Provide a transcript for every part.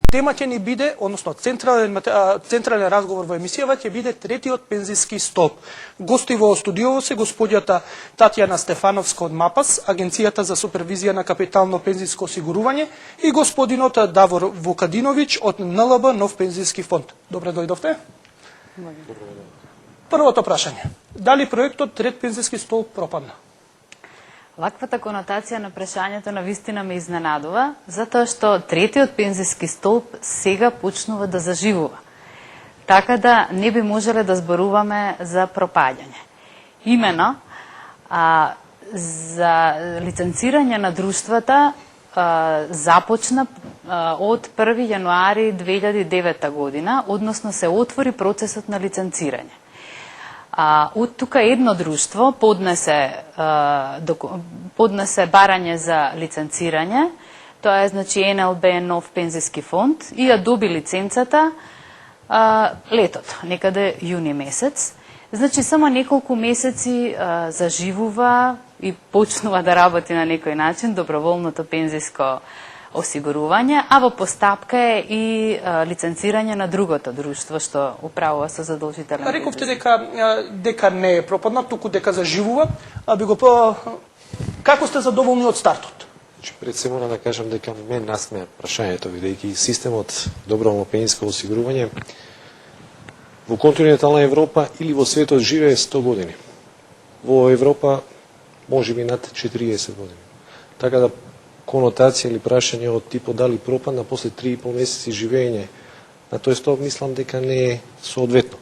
Тема ќе ни биде, односно централен разговор во емисијава ќе биде третиот пензиски столб. Гости во студиово се господјата Татјана Стефановска од МАПАС, Агенцијата за супервизија на капитално пензиско осигурување, и господинот Давор Вукадиновиќ од НЛБ Нов пензиски фонд. Добре дојдовте. Првото прашање. Дали проектот трет пензиски столб пропадна? Ваквата конотација на прашањето на вистина ме изненадува, затоа што третиот пензиски столб сега почнува да заживува. Така да не би можеле да зборуваме за пропаѓање. Имено, за лиценцирање на друштвата започна од 1 јануари 2009 година, односно се отвори процесот на лиценцирање. Од тука едно друштво поднесе барање за лиценцирање, тоа е значи НЛБ Нов пензиски фонд, и ја доби лиценцата летото, некаде јуни месец. Значи само неколку месеци заживува и почнува да работи на некој начин доброволното пензиско осигурување, а во постапка е и лиценцирање на другото друштво што управува со задолжителен. Рековте дека не е пропадна, туку дека заживува, како сте задоволни од стартот? Пред се мора да кажам дека мен насмеа прашањето, бидејќи системот доброволно пензиско осигурување во континентална Европа или во светот живее 100 години. Во Европа можеби над 40 години. Така да конотација или прашање од типот дали пропадна после 3,5 месеци живење на тој столб, мислам дека не е соодветно.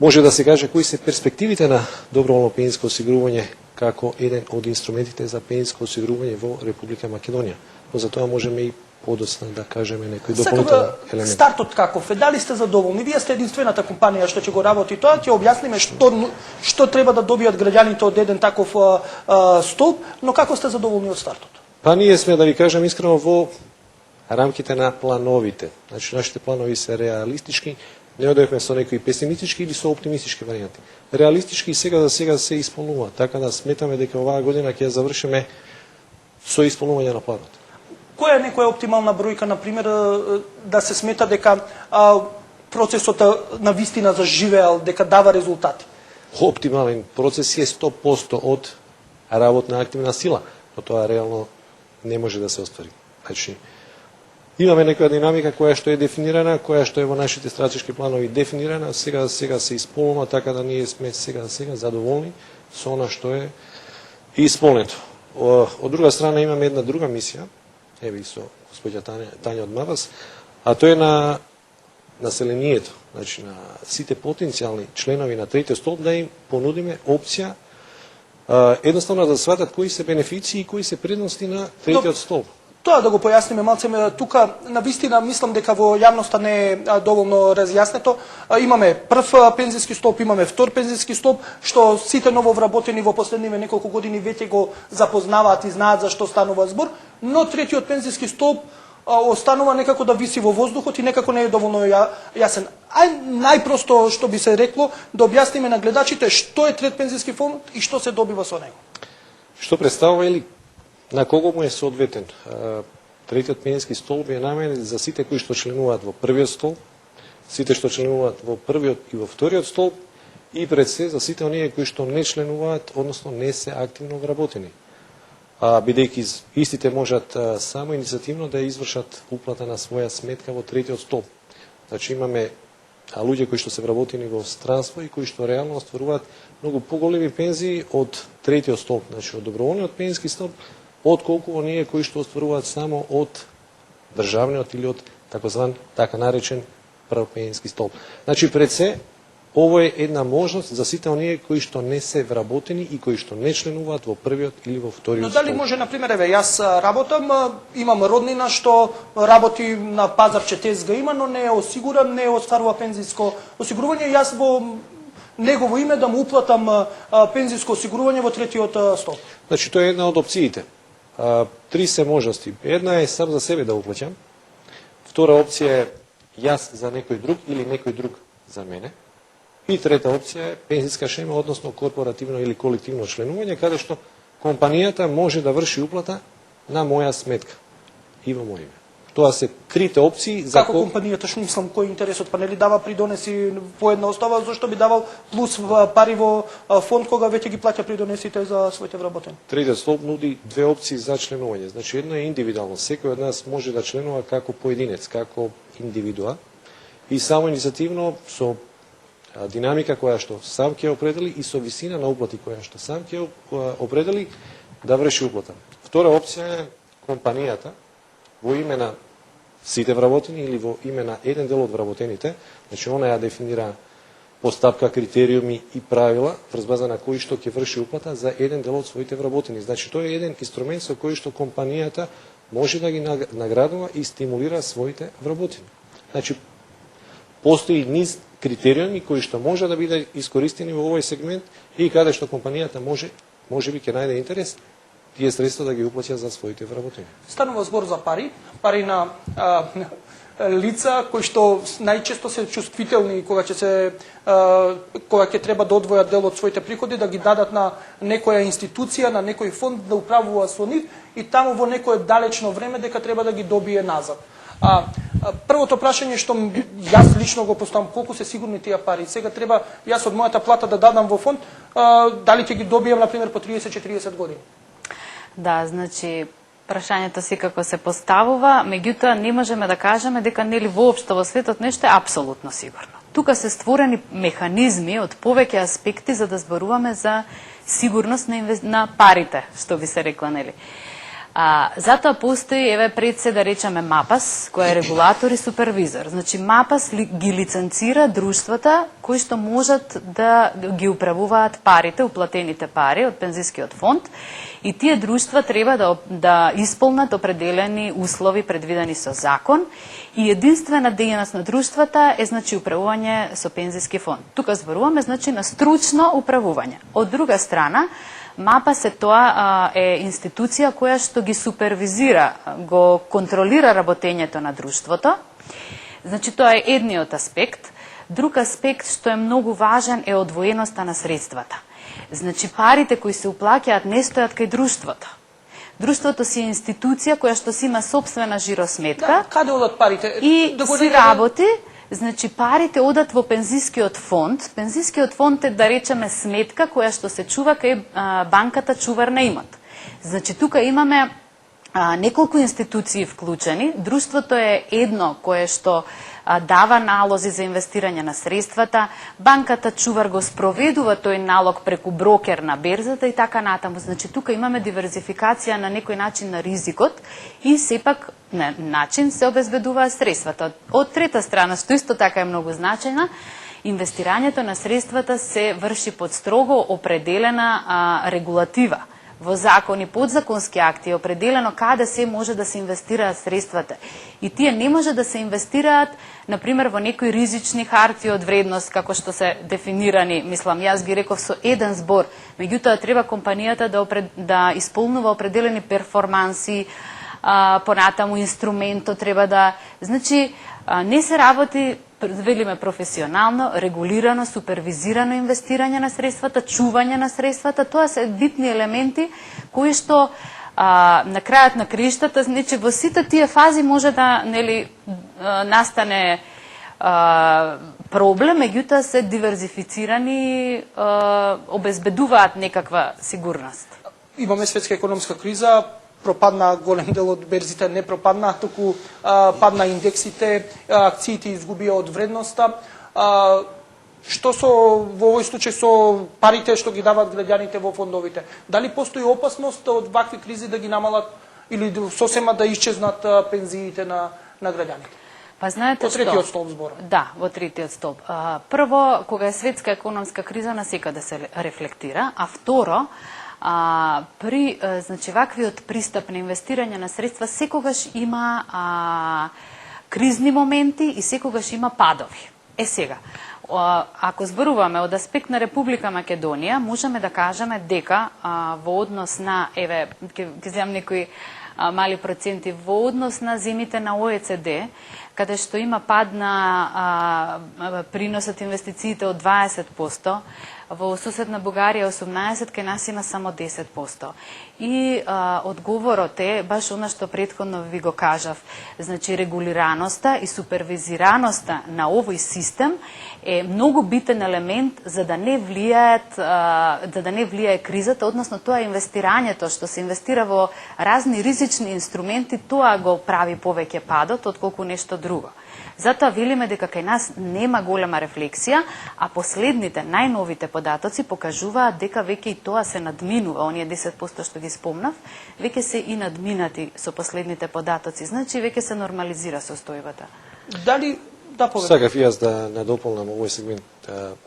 Може да се каже кои се перспективите на доброволно пензиско осигурување како еден од инструментите за пензиско осигурување во Република Македонија. Но за тоа можеме и подоцна да кажеме некои дополнителни елементи. Стартот каков е? Дали сте задоволни? Вие сте единствената компанија што ќе го работи тоа, ќе објасниме што треба да добијат граѓаните од еден таков столб, но како сте задоволни од стартот? Па ние сме, да ви кажам искрено, во рамките на плановите. Значи, нашите планови се реалистички, не одевме со некои песимистички или со оптимистички варијанти. Реалистички и сега за сега се исполнува, така да сметаме дека оваа година ќе ја завршиме со исполнување на планот. Која е некоја оптимална бројка, например, да се смета дека процесот на вистина заживеал, дека дава резултати? Оптимален процес е 100% од работна активна сила, но тоа реално не може да се оствари. Значи, имаме некоја динамика која што е дефинирана, која што е во нашите стратешки планови дефинирана, сега се исполнува, така да ние сме сега задоволни со она што е исполнето. Од друга страна имаме една друга мисија, еве и со господја Тања од МАПАС, а тоа е на населението, значи на сите потенцијални членови на третиот столб, да им понудиме опција едноставно да сватат кои се бенефиции и кои се предности на третиот столб. Тоа да го појасниме малце, тука навистина мислам дека во јавноста не е доволно разјаснето. Имаме прв пензиски столб, имаме втор пензиски столб, што сите нововработени во последниве неколку години веќе го запознаваат и знаат за што станува збор, но третиот пензиски столб останува некако да виси во воздухот и некако не е доволно јасен. Најпросто што би се рекло, да објасниме на гледачите што е трет пензиски фонд и што се добива со него. Што представува или на кого му е соодветен? Третиот пензиски столб е наменет за сите кои што членуваат во првиот столб, сите што членуваат во првиот и во вториот столб, и пред се за сите оние кои што не членуваат, односно не се активно вработени. Бидејќи истите можат само инициативно да извршат уплата на своја сметка во третиот столб. Значи имаме луѓе кои што се вработени во странство и кои што реално остваруваат многу поголеми пензии од третиот столб, значи од доброволниот пензиски столб, отколку оние кои што остваруваат само од државниот или од така наречен прв пензиски столб. Значи пред се ово е една можност за сите оние кои што не се вработени и кои што не членуваат во првиот или во вториот столб. Но дали може, например, еве, јас работам, имам роднина што работи на пазарче ТСГ има, но не е осигуран, не остварува пензиско осигурување, јас во негово име да му уплатам пензиско осигурување во третиот столб. Значи тоа е една од опциите. Три се можности. Една е сам за себе да уплаќам. Втора опција е јас за некој друг или некој друг за мене. И трета опција е пензиска шема, односно корпоративно или колективно членување, каде што компанијата може да врши уплата на моја сметка и во моје име. Тоа се крите опции за Како компанијата, што мислам, кој интересот, па нели дава придонеси по една основа, зашто би давал плюс пари во фонд кога веќе ги плаќа придонесите за своите вработени? Третиот столб нуди две опции за членување. Значи, една е индивидуално. Секој од нас може да членува како поединец, како индивидуа и само инициативно со динамика која што сам ќе определи и со висина на уплати која што сам ќе определи да врши уплата. Втора опција е компанијата во име на сите вработени или во име на еден дел од вработените, значи она ја дефинира постапка, критериуми и правила врз база на кои што ќе врши уплата за еден дел од своите вработени. Значи тоа е еден инструмент со кој што компанијата може да ги наградува и стимулира своите вработени. Значи постои низ критериуми кои што може да бидат искористени во овој сегмент и каде што компанијата може би ќе најде интерес тие средства да ги уплаќа за своите вработени. Станува збор за пари на лица кои што најчесто се чувствителни кога ќе треба да одвојат дел од своите приходи, да ги дадат на некоја институција, на некој фонд да управува со нив и таму во некое далечно време дека треба да ги добие назад. Првото прашање што јас лично го поставам, колку се сигурни тие пари? Сега треба јас од мојата плата да дадам во фонд, дали ќе ги добијам на пример по 30-40 години? Да, значи прашањето секако се поставува, меѓутоа не можеме да кажеме дека нели воопшто во светот нешто е апсолутно сигурно. Тука се створени механизми од повеќе аспекти за да зборуваме за сигурност на парите, што би се рекла, нели. Затоа постои, еве пред се да речеме МАПАС, кој е регулатор и супервизор. Значи МАПАС ги лиценцира друштвата кои што можат да ги управуваат парите, уплатените пари од пензискиот фонд, и тие друштва треба да исполнат определени услови предвидени со закон, и единствена дејност на друштвата е значи управување со пензиски фонд. Тука зборуваме значи на стручно управување. Од друга страна, МАПАС тоа е институција која што ги супервизира, го контролира работењето на друштвото. Значи тоа е едниот аспект. Друг аспект што е многу важен е одвоеноста на средствата. Значи парите кои се уплаќаат не стојат кај друштвото. Друштвото си е институција која што си има сопствена жиросметка. Да, каде одат парите? И си работи. Значи парите одат во пензискиот фонд. Пензискиот фонд е, да речеме, сметка која што се чува кај банката чувар на имот. Значи тука имаме неколку институции вклучени. Друштвото е едно кое што дава налози за инвестирање на средствата, банката чувар го спроведува тој налог преку брокер на берзата и така натаму. Значи тука имаме диверзификација на некој начин на ризикот и сепак на начин се обезбедуваат средствата. Од трета страна, што исто така е многу значајна, инвестирањето на средствата се врши под строго определена регулатива. Во закони, подзаконски акти е определено каде се може да се инвестираат средствата. И тие не може да се инвестираат, например, во некои ризични харти од вредност, како што се дефинирани, мислам, јас ги реков со еден збор. Меѓутоа, треба компанијата да исполнува определени перформанси, понатаму инструментот треба да... Значи, не се работи, велиме, професионално, регулирано, супервизирано инвестирање на средствата, чување на средствата. Тоа се битни елементи кои што на крајот на краиштата, значи во сите тие фази може да настане проблем, меѓутоа се диверзифицирани, обезбедуваат некаква сигурност. Имаме светска економска криза, пропадна голем дел од берзите, не пропадна, туку падна индексите, акциите изгубија од вредноста. Што во овој случај со парите што ги дават граѓаните во фондовите? Дали постои опасност од вакви кризи да ги намалат или сосема да исчезнат пензиите на граѓаните? Па знаете што? Во третиот столб збора. Да, во третиот столб. Прво, кога е светска економска криза, насекаде се рефлектира, а второ, при значи ваквиот пристап на инвестирање на средства секогаш има кризни моменти и секогаш има падови. Сега, ако зборуваме од аспект на Република Македонија, можеме да кажеме дека во однос на, еве, ќе земам некои мали проценти, во однос на земите на ОЕЦД, каде што има пад на приносот инвестициите од 20%, во соседна Бугарија 18%, кај нас има само 10%. И одговорот е баш она што претходно ви го кажав. Значи, регулираноста и супервизираноста на овој систем е многу битен елемент за да не влијае кризата, односно тоа инвестирањето што се инвестира во разни ризични инструменти, тоа го прави повеќе падот отколку нешто друго. Затоа велиме дека кај нас нема голема рефлексија, а последните, најновите податоци покажуваат дека веќе и тоа се надминува, оние 10% што ги спомнав, веќе се и надминати со последните податоци, значи веќе се нормализира состојбата. Дали да поведам? Сакав и јас да надополнам овој сегмент.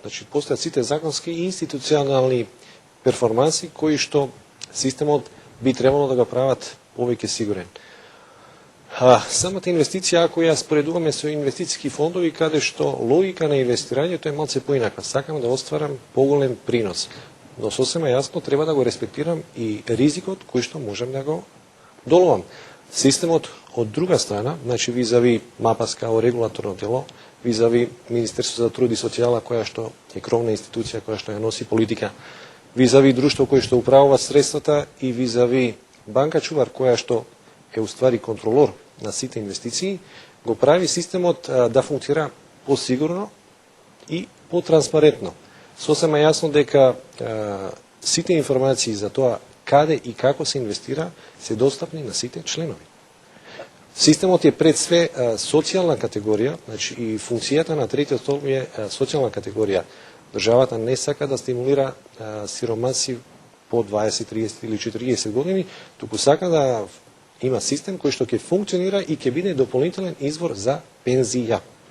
Значи, постојат сите законски и институционални перформанси кои што системот би требало да го прават повеќе сигурен. Самата инвестиција, ако ја споредуваме со инвестициски фондови, каде што логика на инвестирањето е малце поинаква. Сакам да остварам поголем принос. Но сосема јасно треба да го респектирам и ризикот кој што можем да го доловам. Системот од друга страна, значи визави МАПАС као регулаторно тело, визави Министерство за труд и социјала, која што е кровна институција, која што ја носи политика, визави друштво кој што управува средствата и визави банка чувар, која што е уствари контролор на сите инвестиции, го прави системот да функцира посигурно и потранспарентно. Сосема јасно дека сите информации за тоа каде и како се инвестира се достапни на сите членови. Системот е пред све социјална категорија, значи и функцијата на третиот столб е социјална категорија. Државата не сака да стимулира сиромаси по 20, 30 или 40 години, туку сака да има систем кој што ќе функционира и ќе биде дополнителен извор за пензија.